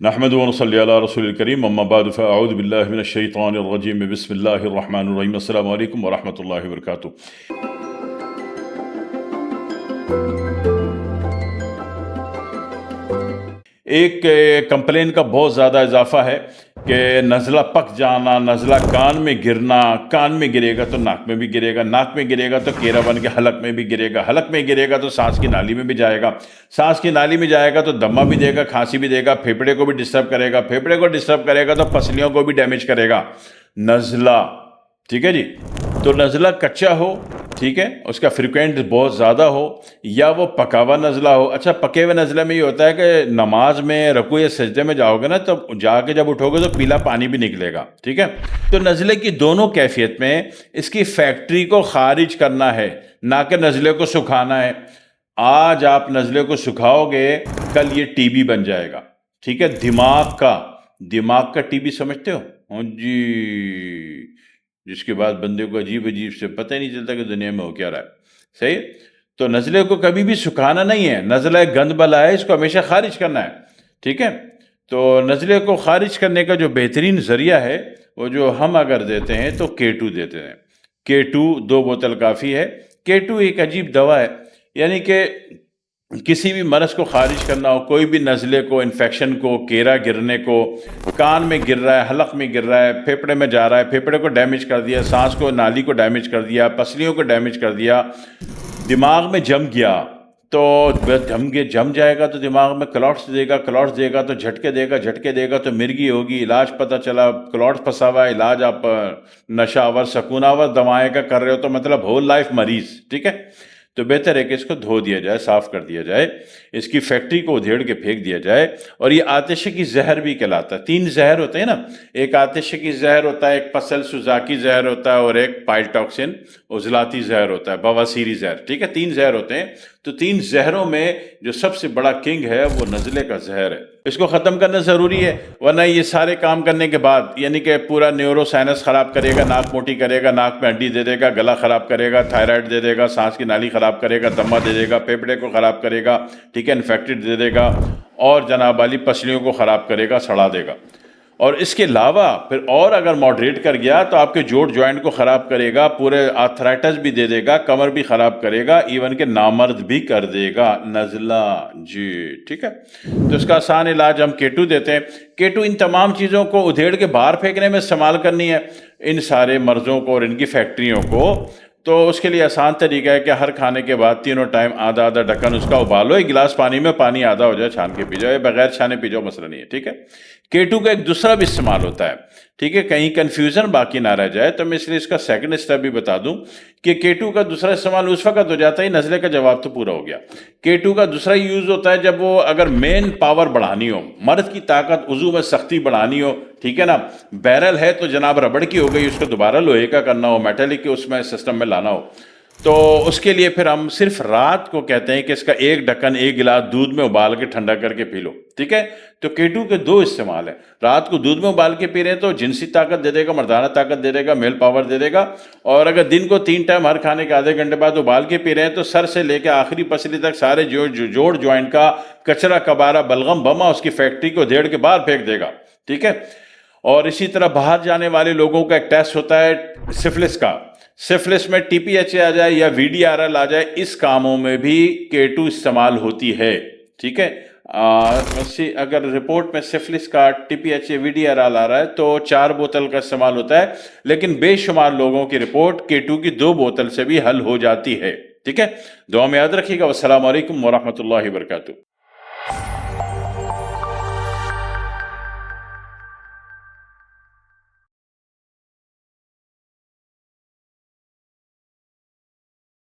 نحمد ونصلی علی رسول الکریم اما بعد فاعوذ باللہ من الشیطان الرجیم بسم اللہ الرحمن الرحیم السلام علیکم ورحمۃ اللہ وبرکاتہ۔ ایک کمپلین کا بہت زیادہ اضافہ ہے کہ نزلہ پک جانا، نزلہ کان میں گرنا، کان میں گرے گا تو ناک میں بھی گرے گا، ناک میں گرے گا تو کیرا بن کے حلق میں بھی گرے گا، حلق میں گرے گا تو سانس کی نالی میں بھی جائے گا، سانس کی نالی میں جائے گا تو دمہ بھی دے گا، کھانسی بھی دے گا، پھیپھڑے کو بھی ڈسٹرب کرے گا، پھیپھڑے کو ڈسٹرب کرے گا تو پسلیوں کو بھی ڈیمیج کرے گا۔ نزلہ، ٹھیک ہے جی، تو نزلہ کچا ہو، ٹھیک ہے، اس کا فریکوینٹ بہت زیادہ ہو، یا وہ پکا ہوا نزلہ ہو۔ اچھا، پکے ہوئے نزلے میں یہ ہوتا ہے کہ نماز میں رکوع یا سجدے میں جاؤ گے نا، تو جا کے جب اٹھو گے تو پیلا پانی بھی نکلے گا، ٹھیک ہے۔ تو نزلے کی دونوں کیفیت میں اس کی فیکٹری کو خارج کرنا ہے، نہ کہ نزلے کو سکھانا ہے۔ آج آپ نزلے کو سکھاؤ گے، کل یہ ٹی بی بن جائے گا، ٹھیک ہے۔ دماغ کا ٹی بی سمجھتے ہو؟ ہاں جی، جس کے بعد بندے کو عجیب سے پتہ ہی نہیں چلتا کہ دنیا میں ہو کیا رہا ہے، صحیح۔ تو نزلے کو کبھی بھی سکھانا نہیں ہے، نزلہ ایک گند بلا ہے، اس کو ہمیشہ خارج کرنا ہے، ٹھیک ہے۔ تو نزلے کو خارج کرنے کا جو بہترین ذریعہ ہے، وہ جو ہم اگر دیتے ہیں تو K2 دیتے ہیں۔ K2 2 بوتل کافی ہے۔ K2 ایک عجیب دوا ہے، یعنی کہ کسی بھی مرض کو خارج کرنا ہو، کوئی بھی نزلے کو، انفیکشن کو، کیرا گرنے کو، کان میں گر رہا ہے، حلق میں گر رہا ہے، پھیپھڑے میں جا رہا ہے، پھیپھڑے کو ڈیمیج کر دیا، سانس کو، نالی کو ڈیمیج کر دیا، پسلیوں کو ڈیمیج کر دیا، دماغ میں جم گیا، تو جم جائے گا تو دماغ میں کلاٹس دے گا تو جھٹکے دے گا تو مرگی ہوگی، علاج پتہ چلا کلاٹس پھنسا ہوا ہے، علاج آپ نشہ آور سکون آور دوائیں کا کر رہے ہو، تو مطلب ہول لائف مریض، ٹھیک ہے۔ تو بہتر ہے کہ اس کو دھو دیا جائے، صاف کر دیا جائے، اس کی فیکٹری کو ادھیڑ کے پھینک دیا جائے۔ اور یہ آتشی کی زہر بھی کہلاتا ہے۔ 3 زہر ہوتے ہیں نا، ایک آتشی کی زہر ہوتا ہے، ایک پسل سوزاکی زہر ہوتا ہے، اور ایک پائل ٹاکسن عضلاتی زہر ہوتا ہے، بواسیری زہر، ٹھیک ہے۔ 3 زہر ہوتے ہیں۔ تو 3 زہروں میں جو سب سے بڑا کنگ ہے وہ نزلے کا زہر ہے، اس کو ختم کرنا ضروری ہے، ورنہ یہ سارے کام کرنے کے بعد، یعنی کہ پورا نیورو سائنس خراب کرے گا، ناک موٹی کرے گا، ناک میں ہڈی دے دے گا، گلا خراب کرے گا، تھائرائیڈ دے دے گا، سانس کی نالی خراب کرے گا، دمہ دے دے گا، پھیپھڑے کو خراب کرے گا، ٹھیک ہے، انفیکٹڈ دے دے گا، اور جناب والی پسلیوں کو خراب کرے گا، سڑا دے گا۔ اور اس کے علاوہ پھر اور اگر ماڈریٹ کر گیا تو آپ کے جوڑ جوائنٹ کو خراب کرے گا، پورے آرتھرائٹس بھی دے دے گا، کمر بھی خراب کرے گا، ایون کہ نامرد بھی کر دے گا نزلہ، جی، ٹھیک ہے۔ تو اس کا آسان علاج ہم K2 دیتے ہیں۔ K2 ان تمام چیزوں کو ادھیڑ کے باہر پھینکنے میں استعمال کرنی ہے، ان سارے مرضوں کو اور ان کی فیکٹریوں کو۔ تو اس کے لیے آسان طریقہ ہے کہ ہر کھانے کے بعد تینوں ٹائم آدھا ڈھکن اس کا ابالو، ایک گلاس پانی میں پانی آدھا ہو جائے، چھان کے پی جاؤ، بغیر چھانے پی جاؤ، مسئلہ نہیں ہے، ٹھیک ہے۔ K2 کا ایک دوسرا بھی استعمال ہوتا ہے، ٹھیک ہے، کہیں کنفیوژن باقی نہ رہ جائے تو میں اس لیے اس کا سیکنڈ اسٹیپ بھی بتا دوں کہ K2 کا دوسرا استعمال اس وقت ہو جاتا ہے، نزلے کا جواب تو پورا ہو گیا۔ K2 کا دوسرا یوز ہوتا ہے جب وہ اگر مین پاور بڑھانی ہو، مرد کی طاقت، عضو میں سختی بڑھانی ہو، ٹھیک ہے نا۔ بیرل ہے تو جناب ربڑ کی ہو گئی، اس کو دوبارہ لوہے کا کرنا ہو، میٹلک کے اس میں سسٹم میں لانا ہو، تو اس کے لیے پھر ہم صرف رات کو کہتے ہیں کہ اس کا ایک ڈھکن ایک گلاس دودھ میں ابال کے ٹھنڈا کر کے پی لو، ٹھیک ہے۔ تو K2 کے 2 استعمال ہیں، رات کو دودھ میں ابال کے پی رہے ہیں تو جنسی طاقت دے دے گا، مردانہ طاقت دے دے گا، میل پاور دے دے گا، اور اگر دن کو 3 ٹائم ہر کھانے کے آدھے گھنٹے بعد ابال کے پی رہے ہیں تو سر سے لے کے آخری پسلی تک سارے جوڑ جوائنٹ کا کچرا کبارہ بلغم بما اس کی فیکٹری کو دھیڑ کے باہر پھینک دے گا، ٹھیک ہے۔ اور اسی طرح باہر جانے والے لوگوں کا ایک ٹیسٹ ہوتا ہے سفلس کا، سفلس میں TPHA آ جائے یا VDRL آ جائے، اس کاموں میں بھی K2 استعمال ہوتی ہے، ٹھیک ہے۔ اگر رپورٹ میں سفلس کا TPHA VDRL آ رہا ہے تو 4 بوتل کا استعمال ہوتا ہے، لیکن بے شمار لوگوں کی رپورٹ K2 کی 2 بوتل سے بھی حل ہو جاتی ہے، ٹھیک ہے۔ دعا میں یاد رکھیے گا۔ والسلام علیکم ورحمۃ اللہ وبرکاتہ۔